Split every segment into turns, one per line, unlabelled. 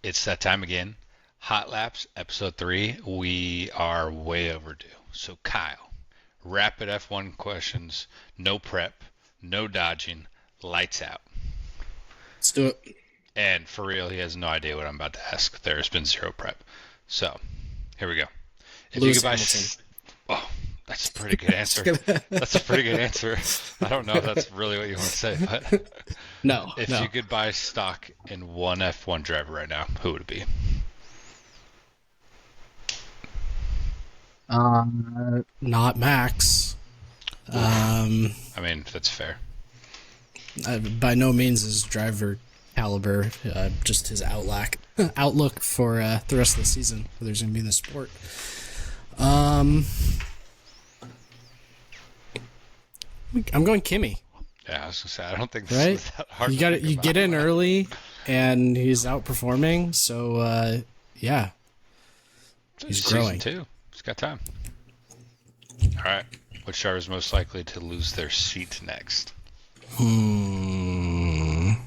It's that time again. Hot Laps, episode 3. We are way overdue. So, Kyle, rapid F1 questions. No prep, no dodging, lights out.
Let's do it.
And for real, he has no idea what I'm about to ask. There's been zero prep. So, here we go. If you
Lewis
could buy.
Hamilton.
Oh, that's a pretty good answer. That's a pretty good answer. I don't know if that's really what you want to say, but
No,
if
no.
you could buy stock in one F1 driver right now, who would it be?
Not Max. Um,
I mean, that's fair.
by no means his driver caliber, just his outlook for the rest of the season, whether he's going to be in the sport. I'm going Kimmy,
Yeah, I was gonna say I don't think this
right?
is that hard.
You
to
got
think
You
about.
get in early, and he's outperforming. So yeah,
It's
he's
season
growing.
2. He's got time. All right. Which driver is most likely to lose their seat next?
I'm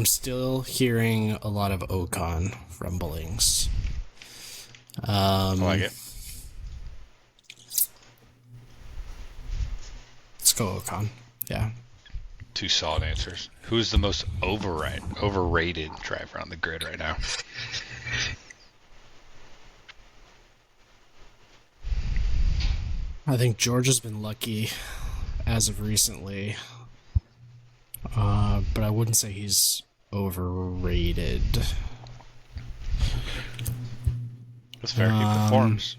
still hearing a lot of Ocon rumblings.
I like it.
Let's go Ocon. Yeah.
Two solid answers. Who's the most overrated driver on the grid right now?
I think George has been lucky as of recently, but I wouldn't say he's overrated.
That's fair. He performs.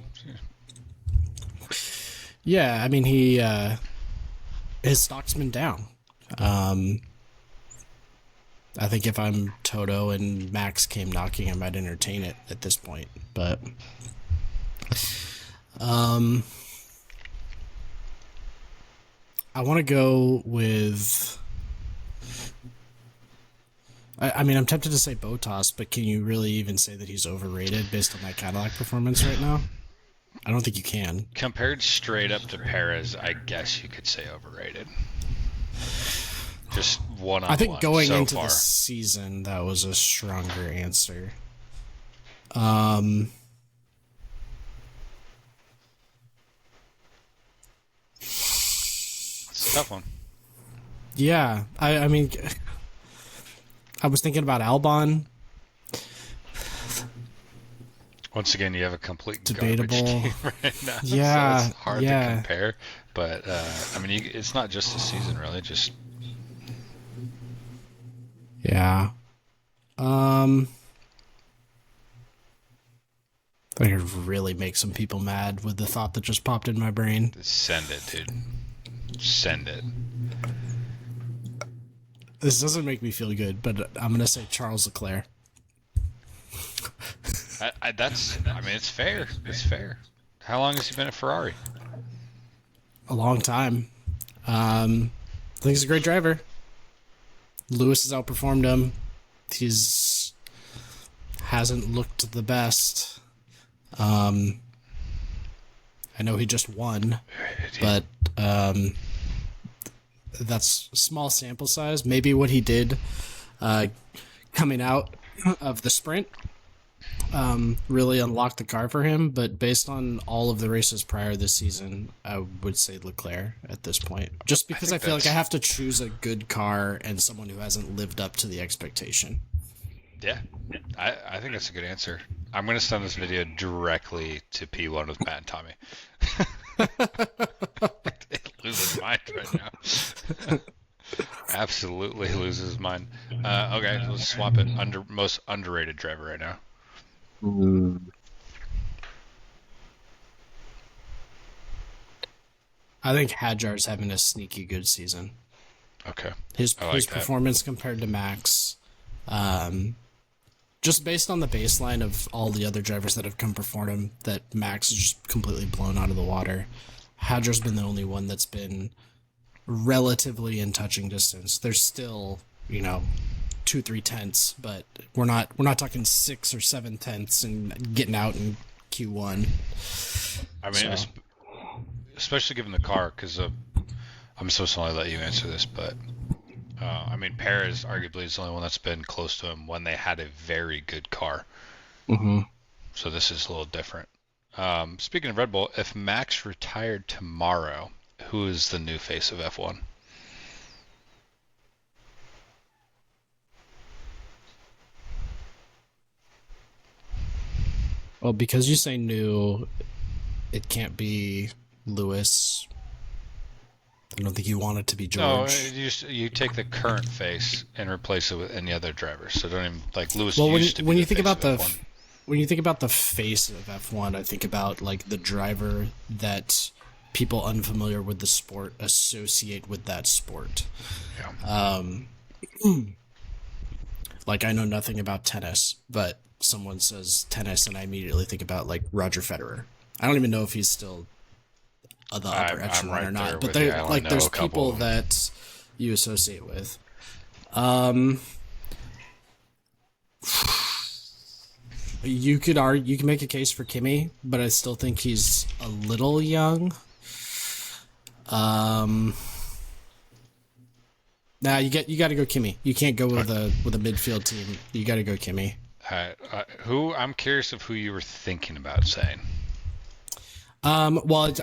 Yeah, I mean his stock's been down. I think if I'm Toto and Max came knocking, I might entertain it at this point. But I want to go with. I mean, I'm tempted to say Botas, but can you really even say that he's overrated based on that Cadillac performance right now? I don't think you can.
Compared straight up to Perez, I guess you could say overrated. Just one on
I think going
so
into
far.
the season, that was a stronger answer.
It's a tough one.
Yeah, I mean, I was thinking about Albon.
Once again, you have a complete
Debatable.
garbage team right now.
Yeah,
so it's hard
yeah.
to compare. But I mean, it's not just the season, really. Just
Yeah. I could really make some people mad with the thought that just popped in my brain.
send it, dude. Send it.
This doesn't make me feel good, but I'm gonna say Charles Leclerc.
I mean, it's fair. It's fair. How long has he been at Ferrari?
A long time. I think he's a great driver. Lewis has outperformed him. He's hasn't looked the best. I know he just won, but that's a small sample size. Maybe what he did coming out of the sprint really unlocked the car for him, but based on all of the races prior this season, I would say Leclerc at this point. Just because I feel like I have to choose a good car and someone who hasn't lived up to the expectation.
Yeah, I think that's a good answer. I'm going to send this video directly to P1 with Matt and Tommy. It loses his mind right now. Absolutely loses his mind. Okay, let's swap it. Most underrated driver right now.
I think Hadjar's having a sneaky good season.
Okay.
His
I like
his
that.
performance compared to Max, just based on the baseline of all the other drivers that have come before him, that Max is just completely blown out of the water. Hadjar's been the only one that's been relatively in touching distance. There's still, 2-3 tenths, but we're not talking 6 or 7 tenths and getting out in Q1.
I mean,
So-
especially given the car, because I'm supposed to only let you answer this, but I mean, Perez arguably is the only one that's been close to him when they had a very good car.
Mm-hmm.
So this is a little different. Speaking of Red Bull, if Max retired tomorrow, who is the new face of F1?
Well, because you say new, it can't be Lewis. I don't think you want it to be
No,
George.
you take the current face and replace it with any other driver. So don't even like Lewis
Well,
used to be
when
the
you think
face
about
of F1.
when you think about the face of F1, I think about like the driver that people unfamiliar with the sport associate with that sport.
Yeah.
Like I know nothing about tennis, but someone says tennis and I immediately think about like Roger Federer. I don't even know if he's still the upper
I'm
echelon
right
or
there
not, but
with you.
they
I only
like
know
there's
a couple
people
of them.
that you associate with. Um, you could argue, you can make a case for Kimmy, but I still think he's a little young. Um, nah, you got to go Kimmy. You can't go with a midfield team. You got to go Kimmy.
Who I'm curious of who you were thinking about saying.
Well,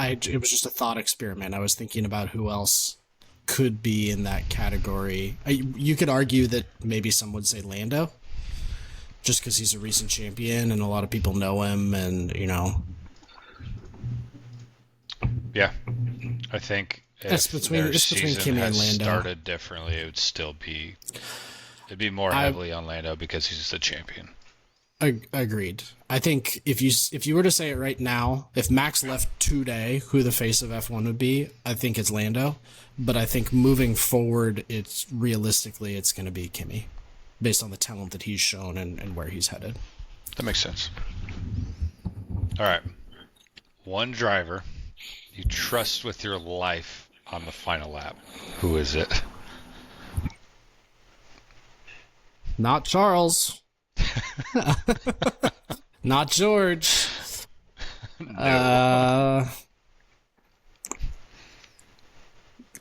it was just a thought experiment. I was thinking about who else could be in that category. You could argue that maybe some would say Lando, just because he's a recent champion and a lot of people know him, and you know.
Yeah, I think
It's
if
between
their season
Kimmy and
has
Lando.
started differently, it would still be it'd be more heavily on Lando because he's the champion.
Agreed. I think if you were to say it right now, if Max left today, who the face of F1 would be, I think it's Lando. But I think moving forward, it's realistically it's going to be Kimmy, based on the talent that he's shown and where he's headed.
That makes sense. All right, one driver you trust with your life on the final lap. Who is it?
Not Charles. Not George.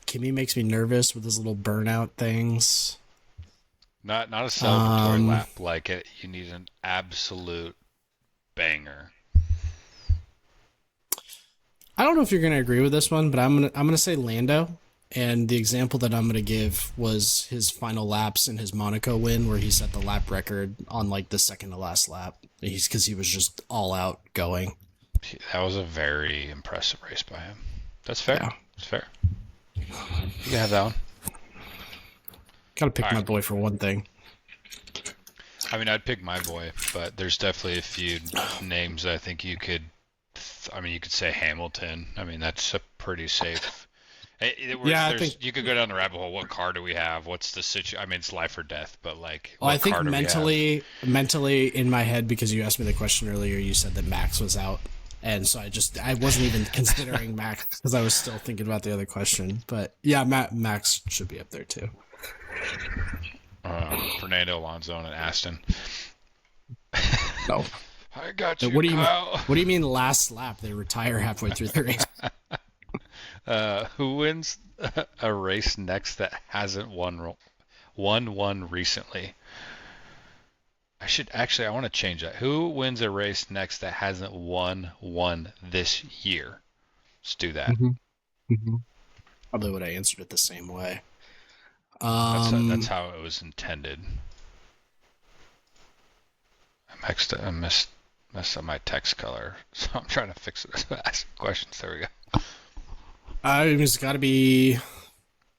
Kimmy makes me nervous with his little burnout things.
Not a celebratory lap like it. You need an absolute banger.
I don't know if you're going to agree with this one, but I'm gonna say Lando. And the example that I'm going to give was his final laps in his Monaco win, where he set the lap record on like the second to last lap. Because he was just all out going.
That was a very impressive race by him. That's fair.
Yeah.
That's fair. You can have that one.
Gotta pick my boy for one thing.
I mean, I'd pick my boy, but there's definitely a few names that I think you could. I mean, you could say Hamilton. I mean, that's a pretty safe.
I think
you could go down the rabbit hole. What car do we have? What's the situation? I mean, it's life or death, but like,
well, I think
car do we have?
mentally in my head, because you asked me the question earlier, you said that Max was out, and so I wasn't even considering Max because I was still thinking about the other question. But yeah, Max should be up there too.
Fernando Alonso and Aston.
No.
I got you.
What do you
Kyle.
What do you mean last lap? They retire halfway through the race.
Who wins a race next that hasn't won one recently? I want to change that. Who wins a race next that hasn't won one this year? Let's do that.
Probably would I answered it the same way.
That's how it was intended. I messed up my text color, so I'm trying to fix it. Ask questions. There we go.
It's got to be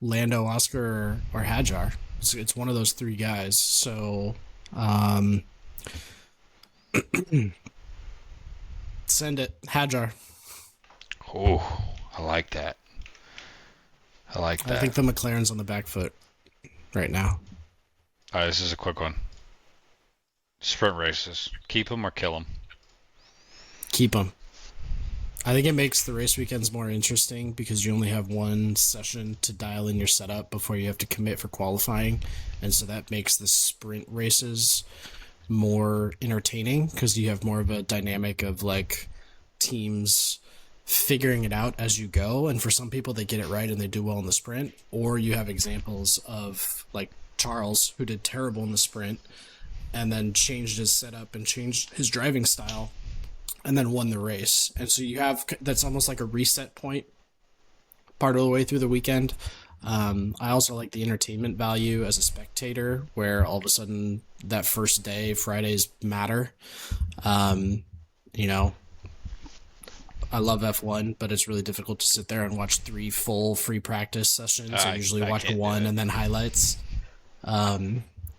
Lando, Oscar, or Hadjar. It's one of those three guys. So, send it, Hadjar.
Oh, I like that. I
think the McLaren's on the back foot right now.
All right, this is a quick one. Sprint races. Keep them or kill them?
Keep them. I think it makes the race weekends more interesting because you only have one session to dial in your setup before you have to commit for qualifying. And so that makes the sprint races more entertaining because you have more of a dynamic of like teams figuring it out as you go. And for some people, they get it right and they do well in the sprint. Or you have examples of like Charles, who did terrible in the sprint and then changed his setup and changed his driving style and then won the race. And so you have, that's almost like a reset point part of the way through the weekend. I also like the entertainment value as a spectator, where all of a sudden that first day, Fridays matter. You know, I love F1, but it's really difficult to sit there and watch 3 full free practice sessions. I usually watch one and then highlights.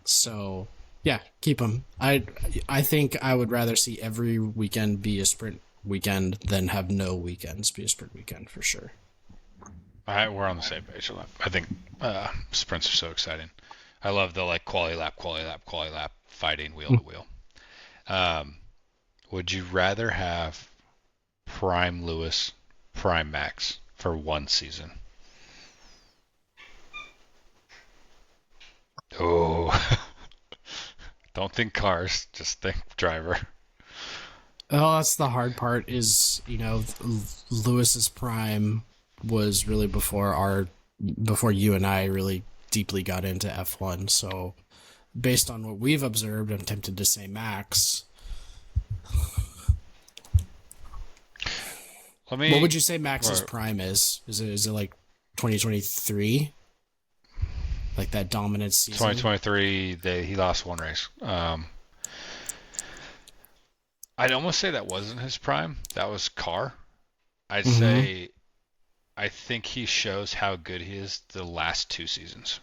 So yeah, keep them. I think I would rather see every weekend be a sprint weekend than have no weekends be a sprint weekend for sure.
We're on the same page. I think sprints are so exciting. I love the like quality lap fighting wheel to wheel. Would you rather have Prime Lewis, Prime Max for one season? Oh, don't think cars, just think driver.
Oh, that's the hard part is, Lewis's prime was really before you and I really deeply got into F1. So based on what we've observed, I'm tempted to say Max. What would you say Max's prime is? Is it like 2023? Like that dominant season?
2023, he lost one race. I'd almost say that wasn't his prime. That was car. I'd say I think he shows how good he is the last 2 seasons.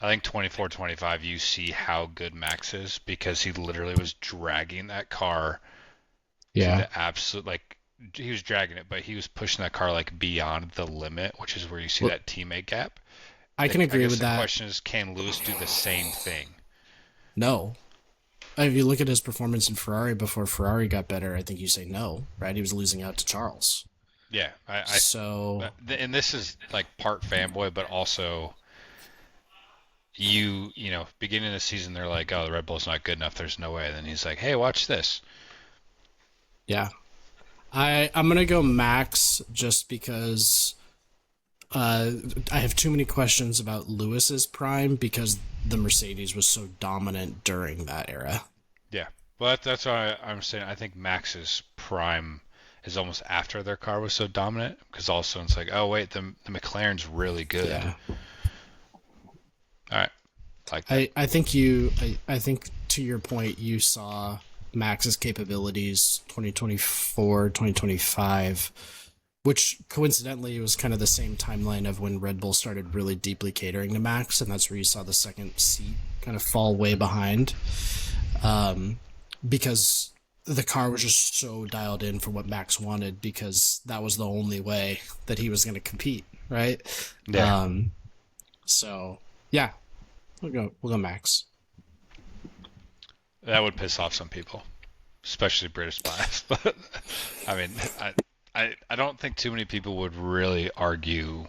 I think 24-25, you see how good Max is because he literally was dragging that car to the absolute, like, he was dragging it, but he was pushing that car like beyond the limit, which is where you see that teammate gap.
I can agree with that.
The question is, can Lewis do the same thing?
No. If you look at his performance in Ferrari before Ferrari got better, I think you say no, right? He was losing out to Charles.
Yeah. And this is like part fanboy, but also beginning of the season, they're like, oh, the Red Bull's not good enough. There's no way. And then he's like, hey, watch this.
Yeah. I'm going to go Max just because I have too many questions about Lewis's prime because the Mercedes was so dominant during that era.
Yeah. Well, that's why I'm saying I think Max's prime is almost after their car was so dominant because also it's like, oh, wait, the McLaren's really good. Yeah. All right. Like that.
I think to your point, you saw Max's capabilities 2024, 2025, which coincidentally was kind of the same timeline of when Red Bull started really deeply catering to Max, and that's where you saw the second seat kind of fall way behind, because the car was just so dialed in for what Max wanted because that was the only way that he was going to compete, right?
Yeah.
So yeah, we'll go Max.
That would piss off some people, especially British bias. But I mean, I don't think too many people would really argue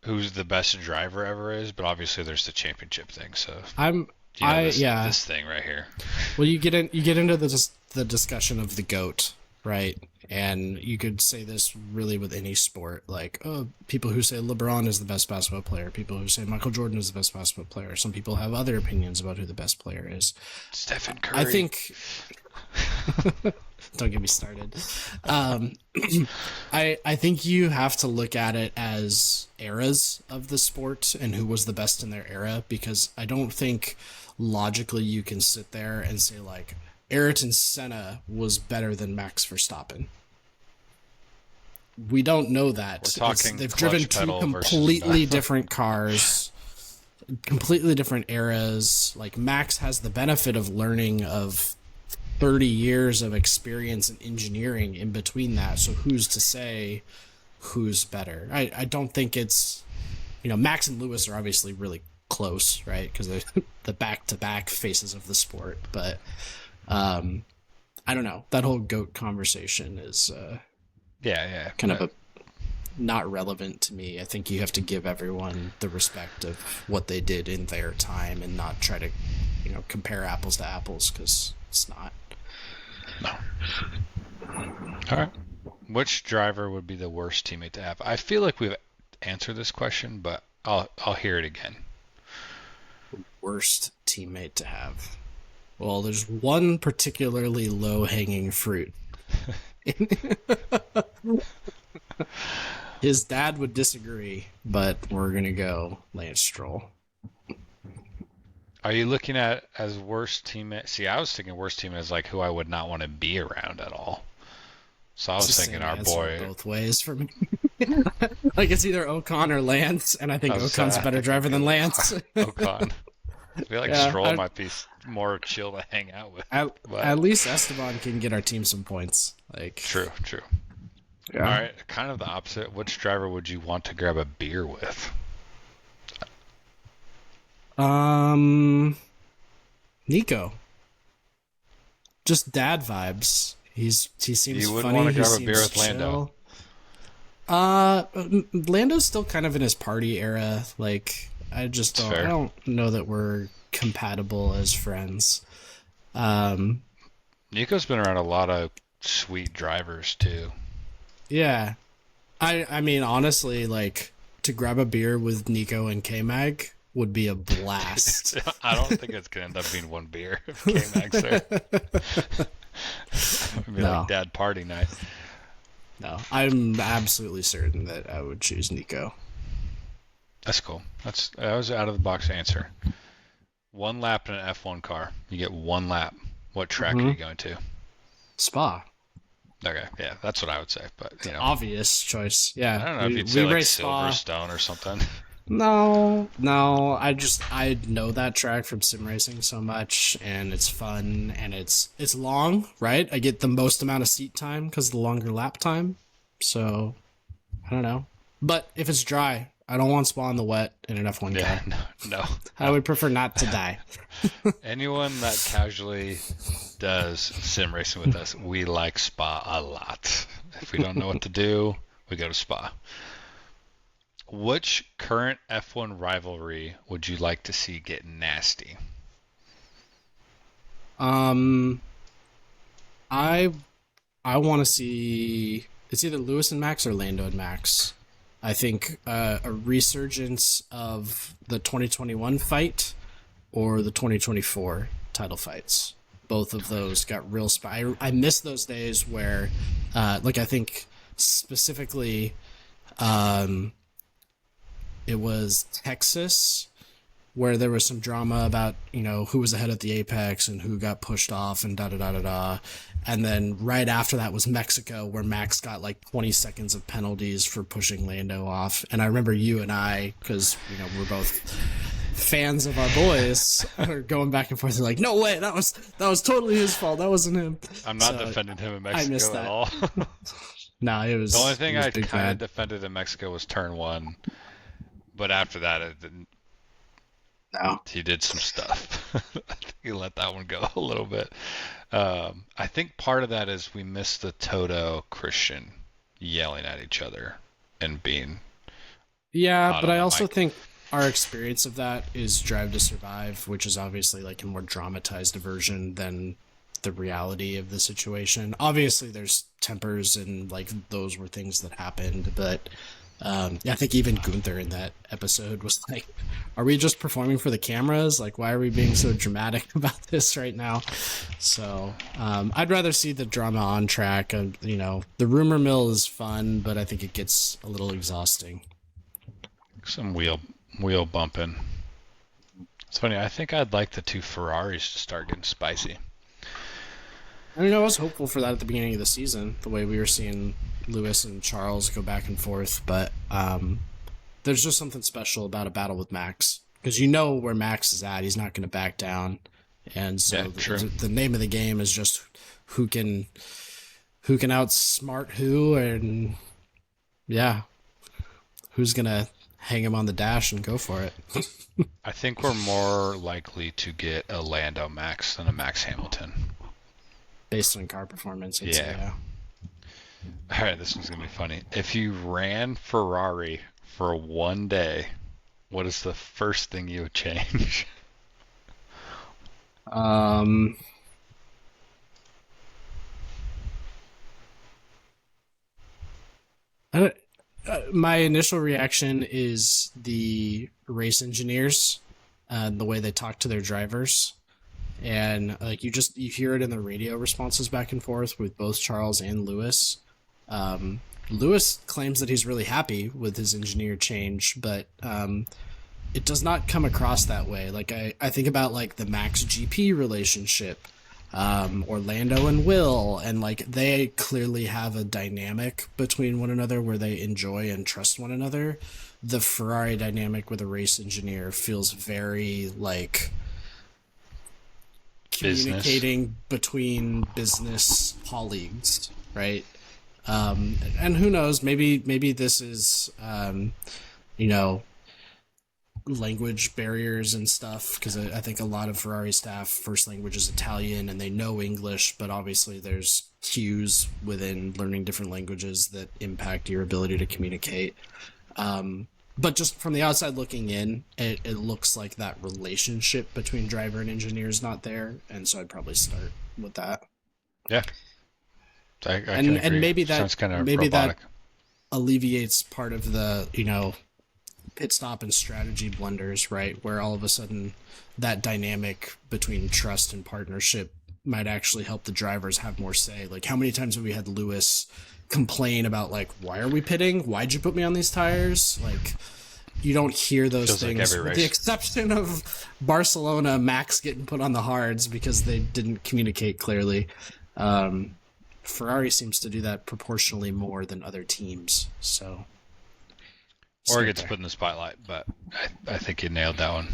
who's the best driver ever is. But obviously, there's the championship thing. So this thing right here.
Well, you get into the discussion of the GOAT, right? And you could say this really with any sport, like, oh, people who say LeBron is the best basketball player, people who say Michael Jordan is the best basketball player. Some people have other opinions about who the best player is.
Stephen Curry.
I think. Don't get me started. I think you have to look at it as eras of the sport and who was the best in their era, because I don't think logically you can sit there and say like Ayrton Senna was better than Max Verstappen. We don't know that. They've driven 2 completely different cars, completely different eras. Like Max has the benefit of learning of 30 years of experience in engineering in between that. So who's to say who's better? I don't think it's, Max and Lewis are obviously really close, right? Because they're the back-to-back faces of the sport. But I don't know. That whole GOAT conversation is kind of not relevant to me. I think you have to give everyone the respect of what they did in their time and not try to, compare apples to apples, because it's not.
No. All right. Which driver would be the worst teammate to have? I feel like we've answered this question, but I'll hear it again.
Worst teammate to have. Well, there's one particularly low-hanging fruit. His dad would disagree, but we're gonna go Lance Stroll.
Are you looking at as worst teammate? See, I was thinking worst teammate is like who I would not want to be around at all. So I
It's
was
the
thinking
same
our
answer
boy.
both ways for me. Like it's either Ocon or Lance, and I think
I was
Ocon's
saying,
a better driver than Lance.
Ocon. I feel like
Yeah,
Stroll might be more chill to hang out with.
at
But
least Esteban can get our team some points. Like,
true.
yeah.
All right, kind of the opposite. Which driver would you want to grab a beer with?
Nico. Just dad vibes. He seems
You wouldn't
funny.
want to
He
grab a
seems
beer with Lando.
chill. Lando's still kind of in his party era. Like, I just
That's
don't.
fair.
I don't know that we're compatible as friends. Um,
Nico's been around a lot of sweet drivers too.
yeah. I mean, honestly, like to grab a beer with Nico and K Mag would be a blast.
I don't think it's gonna end up being one beer if K-Mag's there. It'd be
No.
like dad party night.
No, I'm absolutely certain that I would choose Nico.
That's cool. That was out of the box answer. One lap in an F1 car. You get one lap. What track are you going to?
Spa.
Okay, yeah, that's what I would say. But you know,
Obvious choice. Yeah.
I don't know if you'd say like
race Spa.
Silverstone or something.
No. I know that track from sim racing so much, and it's fun, and it's long, right? I get the most amount of seat time because of the longer lap time. So, I don't know. But if it's dry, I don't want Spa in the wet in an F1
Yeah,
car.
no.
I would prefer not to die.
Anyone that casually does sim racing with us, we like Spa a lot. If we don't know what to do, we go to Spa. Which current F1 rivalry would you like to see get nasty?
I want to see it's either Lewis and Max or Lando and Max. I think a resurgence of the 2021 fight or the 2024 title fights. Both of those got real I miss those days where like I think specifically it was Texas where there was some drama about, you know, who was ahead at the apex and who got pushed off and da-da-da-da-da. And then right after that was Mexico, where Max got like 20 seconds of penalties for pushing Lando off. And I remember you and I, because, you know, we're both fans of our boys, are going back and forth. Like, no way, that was totally his fault. That wasn't him.
I'm not
So,
defending him in
I missed
Mexico at
that.
all.
No, it was
The only thing
it was
I
big
kind of
bad.
defended in Mexico was turn one, but after that, it didn't.
No.
He did some stuff. I think he let that one go a little bit. I think part of that is we missed the Toto Christian yelling at each other and being
Yeah,
out
but
on
I
the
also
mic.
think our experience of that is Drive to Survive, which is obviously like a more dramatized version than the reality of the situation. Obviously, there's tempers and like those were things that happened, but yeah, I think even Gunther in that episode was like, "Are we just performing for the cameras? Like, why are we being so dramatic about this right now?" So I'd rather see the drama on track. You know, the rumor mill is fun, but I think it gets a little exhausting.
some wheel bumping. It's funny. I think I'd like the two Ferraris to start getting spicy.
I mean, I was hopeful for that at the beginning of the season, the way we were seeing Lewis and Charles go back and forth. But there's just something special about a battle with Max, because you know where Max is at. He's not going to back down, and so
Yeah, true.
the name of the game is just who can outsmart who, and yeah, who's gonna hang him on the dash and go for it.
I think we're more likely to get a Lando Max than a Max Hamilton.
Based on car performance, I'd say,
Yeah. All right, this one's gonna be funny. If you ran Ferrari for one day, what is the first thing you would change?
my initial reaction is the race engineers, the way they talk to their drivers, and like you hear it in the radio responses back and forth with both Charles and Lewis. Lewis claims that he's really happy with his engineer change, but it does not come across that way. Like I think about like the Max GP relationship, Orlando and Will, and like they clearly have a dynamic between one another where they enjoy and trust one another. The Ferrari dynamic with a race engineer feels very like communicating between business colleagues, right? And who knows, maybe this is, language barriers and stuff, because I think a lot of Ferrari staff first language is Italian and they know English, but obviously there's cues within learning different languages that impact your ability to communicate. But just from the outside looking in, it looks like that relationship between driver and engineer is not there, and so I'd probably start with that.
Yeah. I can agree.
And maybe that
sounds kind of
maybe
robotic.
that alleviates part of the pit stop and strategy blunders, right? Where all of a sudden that dynamic between trust and partnership might actually help the drivers have more say. Like, how many times have we had Lewis complain about like, why are we pitting? Why'd you put me on these tires? Like, you don't hear those
Feels like
things,
every
with the
race.
exception of Barcelona, Max getting put on the hards because they didn't communicate clearly. Ferrari seems to do that proportionally more than other teams. So,
Or gets put in the spotlight, but I think you nailed that one.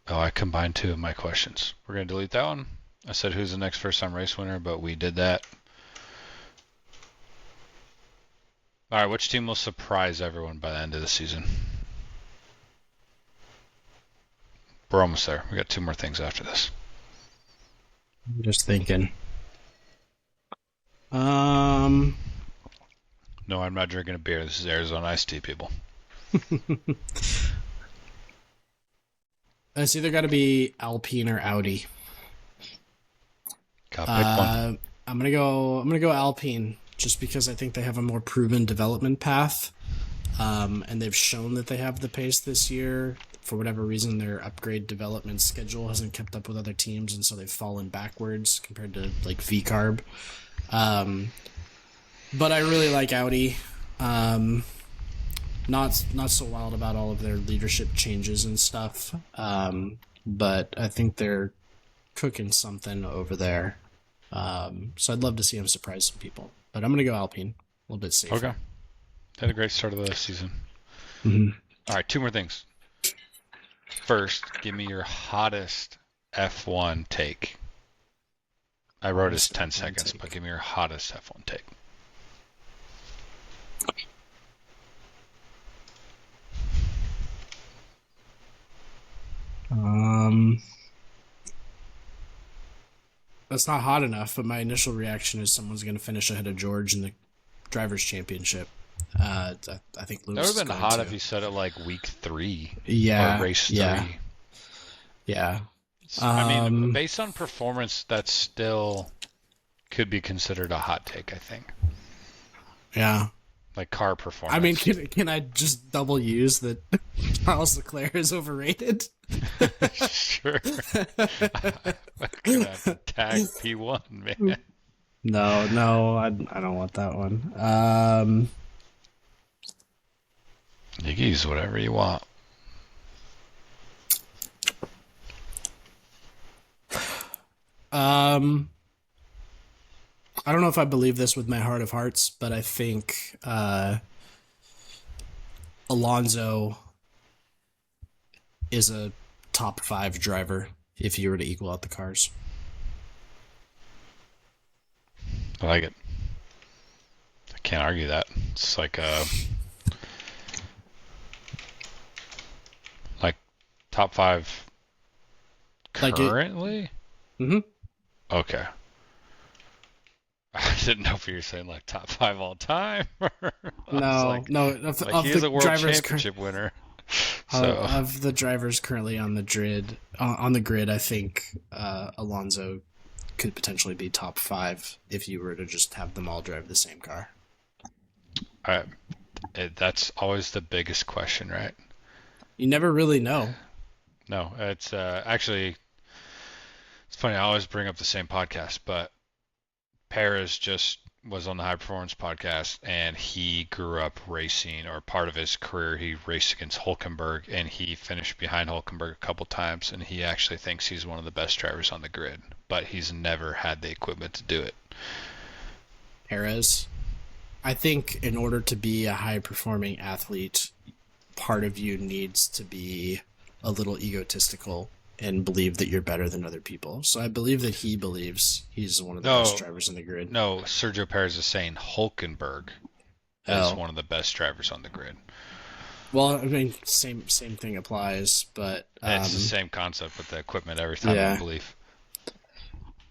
Oh, I combined two of my questions. We're going to delete that one. I said who's the next first-time race winner, but we did that. All right, which team will surprise everyone by the end of the season? We're almost there. We got two more things after this.
I'm just thinking. No,
No, I'm not drinking a beer. This is Arizona iced tea, people.
It's either got to be Alpine or Audi.
Got pick one.
I'm gonna go Alpine just because I think they have a more proven development path, and they've shown that they have the pace this year. For whatever reason, their upgrade development schedule hasn't kept up with other teams, and so they've fallen backwards compared to like VCarb. But I really like Audi. Not so wild about all of their leadership changes and stuff. But I think they're cooking something over there. So I'd love to see them surprise some people. But I'm going to go Alpine. A little bit safer.
Okay. Had a great start of the season.
Mm-hmm.
All right, two more things. First, give me your hottest F1 take. I wrote it as 10 seconds, but give me your hottest F1 take.
That's not hot enough, but my initial reaction is someone's going to finish ahead of George in the Drivers' Championship. I think Lewis
That would have
is
been
going
hot
to.
if you said it like week 3
Yeah,
or race 3.
yeah.
I mean, based on performance, that still could be considered a hot take, I think.
Yeah.
Like car performance.
I mean, can I just double use that Charles Leclerc is overrated?
Sure. I'm gonna have to tag P1, man.
No, I don't want that one.
You can use whatever you want.
I don't know if I believe this with my heart of hearts, but I think Alonso is a top 5 driver if you were to equal out the cars.
I like it. I can't argue that. It's like top 5
Like
currently?
Mm-hmm.
Okay. I didn't know if you were saying like top 5 all time.
No. Of
he's
the
a world
drivers
championship winner. So
of the drivers currently on the grid, I think Alonso could potentially be top 5 if you were to just have them all drive the same car.
I, that's always the biggest question, right?
You never really know.
No, it's actually it's funny. I always bring up the same podcast, but Perez just was on the High Performance podcast, and he grew up racing, or part of his career, he raced against Hulkenberg, and he finished behind Hulkenberg a couple times, and he actually thinks he's one of the best drivers on the grid, but he's never had the equipment to do it.
Perez. I think in order to be a high performing athlete, part of you needs to be a little egotistical and believe that you're better than other people. So I believe that he believes he's one of the best drivers in the grid.
No, Sergio Perez is saying Hulkenberg is one of the best drivers on the grid.
Well, I mean, same thing applies, but
it's the same concept with the equipment every time, I believe.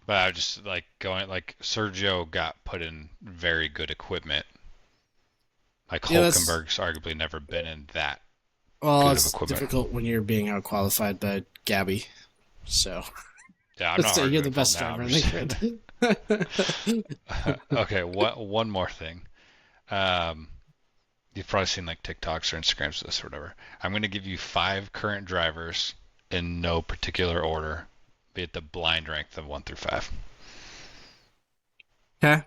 But I just like going like Sergio got put in very good equipment. Like Hulkenberg's arguably never been in that.
Well, it's difficult when you're being out qualified by Gabby. So
yeah, I'm not
say you're the best driver in the
grid. Okay, one more thing. You've probably seen like TikToks or Instagrams of this or whatever. I'm going to give you 5 current drivers in no particular order, be it the blind rank of 1 through 5.
Okay.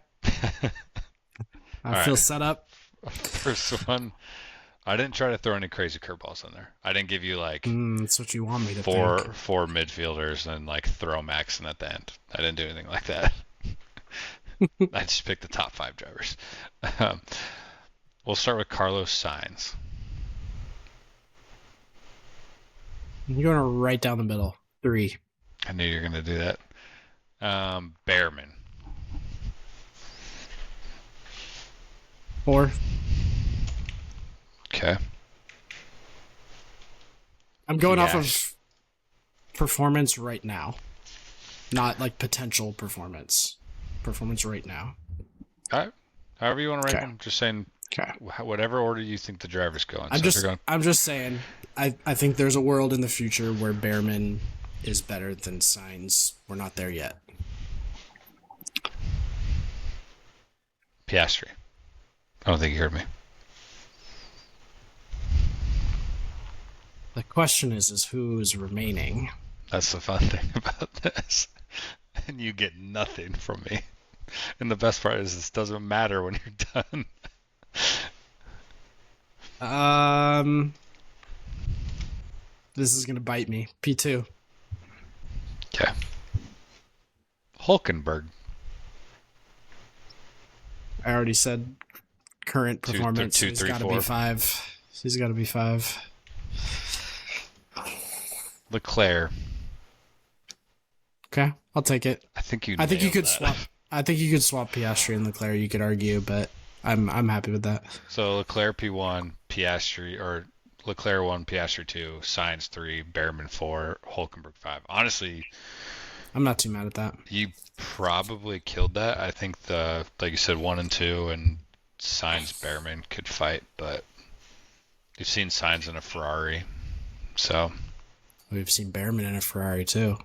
I feel set up.
First one, I didn't try to throw any crazy curveballs in there. I didn't give you like
that's what you want me to think.
Four midfielders and like throw Maxon at the end. I didn't do anything like that. I just picked the top 5 drivers. We'll start with Carlos Sainz.
You're going right down the middle. 3.
I knew you were going to do that. Behrman.
4.
Okay.
I'm going off of performance right now, not like potential performance. Performance right now.
All right. However you want to rank them. Just saying.
Okay.
Whatever order you think the drivers go in.
I'm just saying. I think there's a world in the future where Behrman is better than Sainz. We're not there yet.
Piastri. I don't think you heard me.
The question is who's remaining?
That's the fun thing about this. And you get nothing from me. And the best part is this doesn't matter when you're done.
This is going to bite me. P2.
Okay. Hulkenberg.
I already said current performance. He's got to be 5. He's got to be 5.
Leclerc.
Okay, I'll take it.
I think you
could swap. I think you could swap Piastri and Leclerc. You could argue, but I'm happy with that.
So Leclerc P1, Piastri, or Leclerc 1, Piastri 2, Sainz 3, Behrman 4, Hulkenberg 5. Honestly,
I'm not too mad at that.
You probably killed that. I think like you said, 1 and 2 and Sainz Behrman could fight, but you've seen Sainz in a Ferrari, so
we've seen Behrman in a Ferrari too.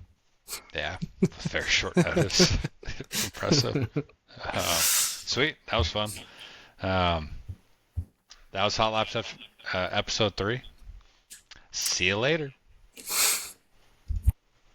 Yeah, very short notice. Impressive. Sweet, that was fun. That was Hot Laps episode 3. See you later.